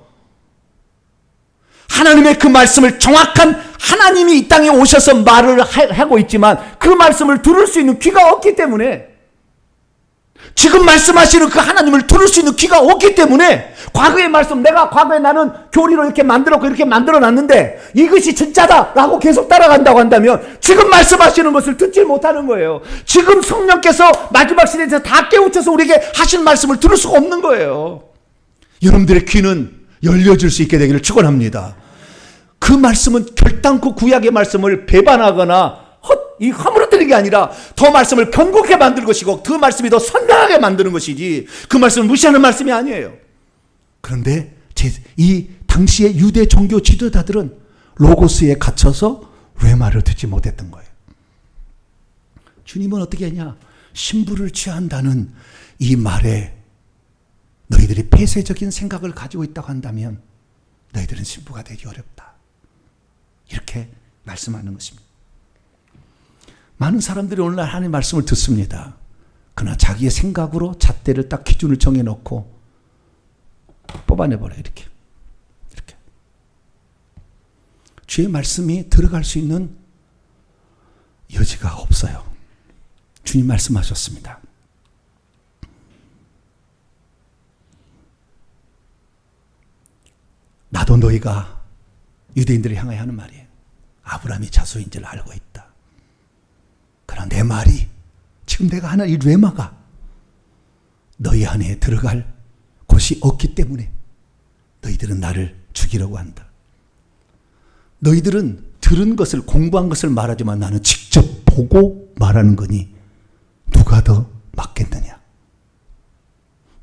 하나님의 그 말씀을 정확한 하나님이 이 땅에 오셔서 말을 하고 있지만 그 말씀을 들을 수 있는 귀가 없기 때문에 지금 말씀하시는 그 하나님을 들을 수 있는 귀가 없기 때문에 과거의 말씀, 내가 과거에 나는 교리로 이렇게 만들었고 이렇게 만들어놨는데 이것이 진짜다라고 계속 따라간다고 한다면 지금 말씀하시는 것을 듣지 못하는 거예요. 지금 성령께서 마지막 시대에서 다 깨우쳐서 우리에게 하신 말씀을 들을 수가 없는 거예요. 여러분들의 귀는 열려질 수 있게 되기를 축원합니다. 그 말씀은 결단코 구약의 말씀을 배반하거나 이 허물어뜨리는 게 아니라 더 말씀을 견고하게 만들 것이고 그 말씀이 더 선명하게 만드는 것이지 그 말씀을 무시하는 말씀이 아니에요. 그런데 이 당시의 유대 종교 지도자들은 로고스에 갇혀서 뢰마를 듣지 못했던 거예요. 주님은 어떻게 하냐? 신부를 취한다는 이 말에 너희들이 폐쇄적인 생각을 가지고 있다고 한다면 너희들은 신부가 되기 어렵다. 이렇게 말씀하는 것입니다. 많은 사람들이 오늘날 하나님의 말씀을 듣습니다. 그러나 자기의 생각으로 잣대를 딱 기준을 정해놓고 뽑아내버려요. 이렇게. 주의 말씀이 들어갈 수 있는 여지가 없어요. 주님 말씀하셨습니다. 나도 너희가 유대인들을 향하여 하는 말이에요. 아브라함이 자손인 줄 알고 있다. 그러나 내 말이 지금 내가 하는 이 뢰마가 너희 안에 들어갈 곳이 없기 때문에 너희들은 나를 죽이려고 한다. 너희들은 들은 것을 공부한 것을 말하지만 나는 직접 보고 말하는 거니 누가 더 맞겠느냐.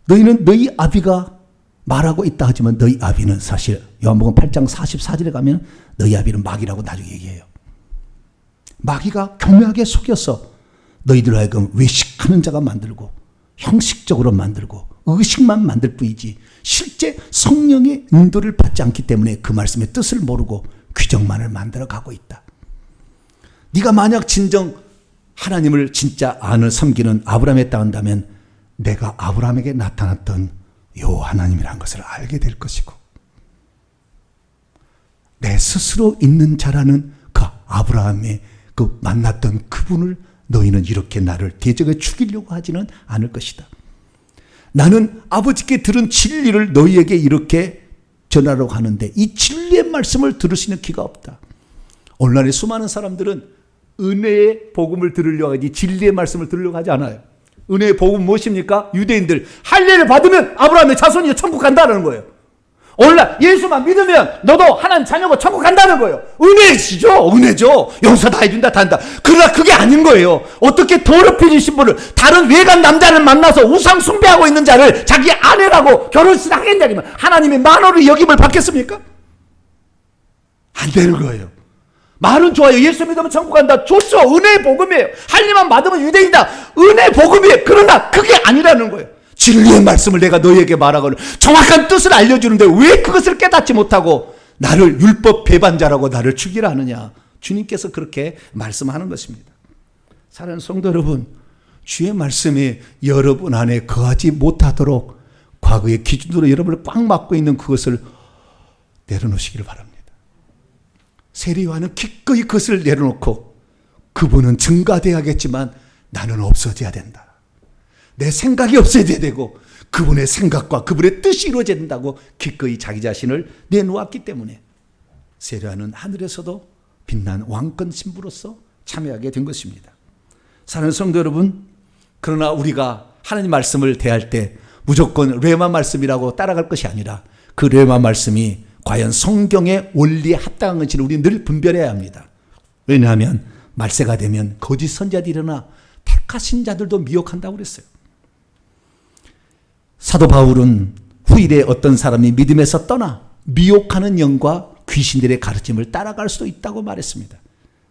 너희는 너희 아비가 말하고 있다 하지만 너희 아비는 사실 요한복음 8장 44절에 가면 너희 아비는 마귀라고 나중에 얘기해요. 마귀가 교묘하게 속여서 너희들 하여금 외식하는 자가 만들고 형식적으로 만들고 의식만 만들 뿐이지 실제 성령의 인도를 받지 않기 때문에 그 말씀의 뜻을 모르고 규정만을 만들어가고 있다. 네가 만약 진정 하나님을 진짜 섬기는 아브라함이었다 한다면 내가 아브라함에게 나타났던 요 하나님이라는 것을 알게 될 것이고 내 스스로 있는 자라는 그 아브라함의 그 만났던 그분을 너희는 이렇게 나를 대적해 죽이려고 하지는 않을 것이다. 나는 아버지께 들은 진리를 너희에게 이렇게 전하려고 하는데 이 진리의 말씀을 들을 수 있는 귀가 없다. 오늘날의 수많은 사람들은 은혜의 복음을 들으려고 하지 진리의 말씀을 들으려고 하지 않아요. 은혜의 복음 무엇입니까? 유대인들 할례를 받으면 아브라함의 자손이 천국 간다는 거예요. 오늘날 예수만 믿으면 너도 하나님 자녀고 천국 간다는 거예요. 은혜죠. 은혜죠. 용서 다 해준다 다 한다. 그러나 그게 아닌 거예요. 어떻게 더럽혀진 신부를 다른 외간 남자를 만나서 우상 숭배하고 있는 자를 자기 아내라고 결혼식 하겠냐면 하나님이 만호를 여김을 받겠습니까? 안 되는 거예요. 말은 좋아요. 예수 믿으면 천국 간다. 좋죠. 은혜의 복음이에요. 할례만 받으면 유대인이다. 은혜의 복음이에요. 그러나 그게 아니라는 거예요. 진리의 말씀을 내가 너희에게 말하거늘 정확한 뜻을 알려주는데 왜 그것을 깨닫지 못하고 나를 율법 배반자라고 나를 죽이라 하느냐. 주님께서 그렇게 말씀하는 것입니다. 사랑하는 성도 여러분, 주의 말씀이 여러분 안에 거하지 못하도록 과거의 기준으로 여러분을 꽉 막고 있는 그것을 내려놓으시기를 바랍니다. 세례요한은 기꺼이 그것을 내려놓고 그분은 증가되어야겠지만 나는 없어져야 된다. 내 생각이 없어져야 되고 그분의 생각과 그분의 뜻이 이루어져야 된다고 기꺼이 자기 자신을 내놓았기 때문에 세례요한은 하늘에서도 빛난 왕권 신부로서 참여하게 된 것입니다. 사랑하는 성도 여러분, 그러나 우리가 하나님 말씀을 대할 때 무조건 레마 말씀이라고 따라갈 것이 아니라 그 레마 말씀이 과연 성경의 원리에 합당한 건지를 우리는 늘 분별해야 합니다. 왜냐하면 말세가 되면 거짓 선지자들이 일어나 택하신 자들도 미혹한다고 그랬어요. 사도 바울은 후일에 어떤 사람이 믿음에서 떠나 미혹하는 영과 귀신들의 가르침을 따라갈 수도 있다고 말했습니다.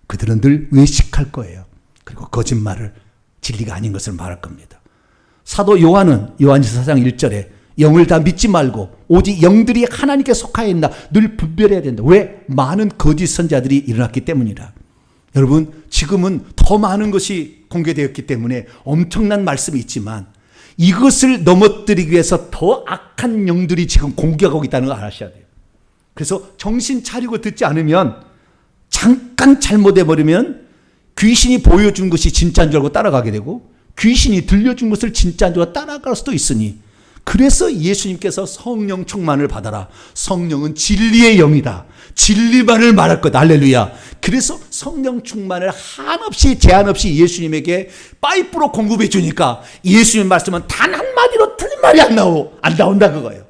그들은 늘 외식할 거예요. 그리고 거짓말을 진리가 아닌 것을 말할 겁니다. 사도 요한은 요한일서 4장 1절에 영을 다 믿지 말고 오직 영들이 하나님께 속하여 있나 늘 분별해야 된다. 왜? 많은 거짓 선자들이 일어났기 때문이라. 여러분, 지금은 더 많은 것이 공개되었기 때문에 엄청난 말씀이 있지만 이것을 넘어뜨리기 위해서 더 악한 영들이 지금 공격하고 있다는 걸 아셔야 돼요. 그래서 정신 차리고 듣지 않으면 잠깐 잘못해버리면 귀신이 보여준 것이 진짜인 줄 알고 따라가게 되고 귀신이 들려준 것을 진짜인 줄 알고 따라갈 수도 있으니, 그래서 예수님께서 성령 충만을 받아라. 성령은 진리의 영이다. 진리만을 말할 거다. 할렐루야. 그래서 성령 충만을 한없이 제한 없이 예수님에게 파이프로 공급해 주니까 예수님 말씀은 단 한마디로 틀린 말이 안 나온다 그거예요.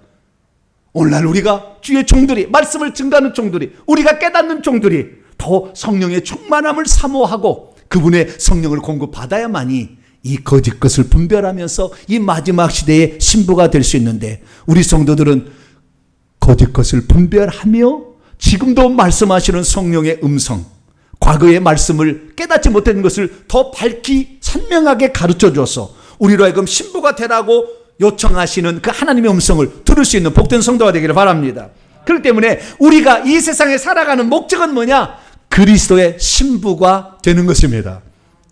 오늘날 우리가 주의 종들이, 말씀을 증거하는 종들이, 우리가 깨닫는 종들이 더 성령의 충만함을 사모하고 그분의 성령을 공급받아야만이 이 거짓 것을 분별하면서 이 마지막 시대의 신부가 될 수 있는데, 우리 성도들은 거짓 것을 분별하며 지금도 말씀하시는 성령의 음성, 과거의 말씀을 깨닫지 못했던 것을 더 밝히 선명하게 가르쳐 줘서 우리로 하여금 신부가 되라고 요청하시는 그 하나님의 음성을 들을 수 있는 복된 성도가 되기를 바랍니다. 그렇기 때문에 우리가 이 세상에 살아가는 목적은 뭐냐? 그리스도의 신부가 되는 것입니다.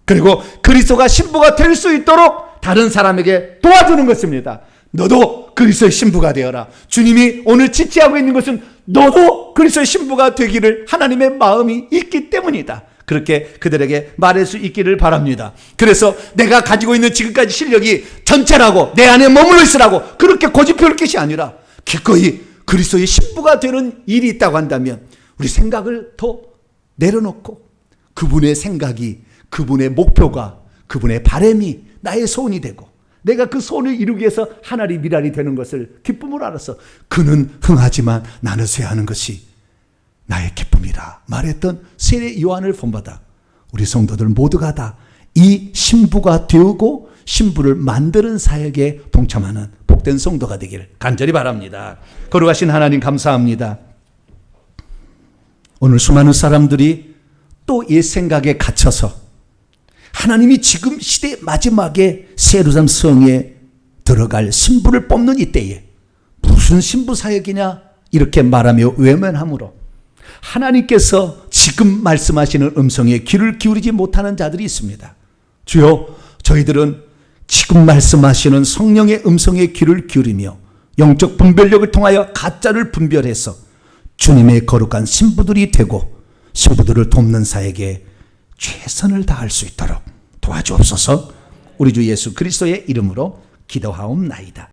그리고 그리스도가 신부가 될 수 있도록 다른 사람에게 도와주는 것입니다. 너도 그리스도의 신부가 되어라. 주님이 오늘 지체하고 있는 것은 너도 그리스도의 신부가 되기를 하나님의 마음이 있기 때문이다. 그렇게 그들에게 말할 수 있기를 바랍니다. 그래서 내가 가지고 있는 지금까지 실력이 전체라고 내 안에 머물러 있으라고 그렇게 고집할 것이 아니라 기꺼이 그리스도의 신부가 되는 일이 있다고 한다면 우리 생각을 더 내려놓고 그분의 생각이, 그분의 목표가, 그분의 바람이 나의 소원이 되고 내가 그 소원을 이루기 위해서 하나리 미랄이 되는 것을 기쁨으로 알아서 그는 흥하지만 나는 쇠하는 것이 나의 기쁨이라 말했던 세례 요한을 본받아 우리 성도들 모두가 다 이 신부가 되고 신부를 만드는 사역에 동참하는 복된 성도가 되기를 간절히 바랍니다. 거룩하신 하나님 감사합니다. 오늘 수많은 사람들이 또 옛 생각에 갇혀서 하나님이 지금 시대 마지막에 예루살렘 성에 들어갈 신부를 뽑는 이때에 무슨 신부 사역이냐 이렇게 말하며 외면함으로 하나님께서 지금 말씀하시는 음성에 귀를 기울이지 못하는 자들이 있습니다. 주여, 저희들은 지금 말씀하시는 성령의 음성에 귀를 기울이며 영적 분별력을 통하여 가짜를 분별해서 주님의 거룩한 신부들이 되고 신부들을 돕는 사에게 최선을 다할 수 있도록 도와주옵소서. 우리 주 예수 그리스도의 이름으로 기도하옵나이다.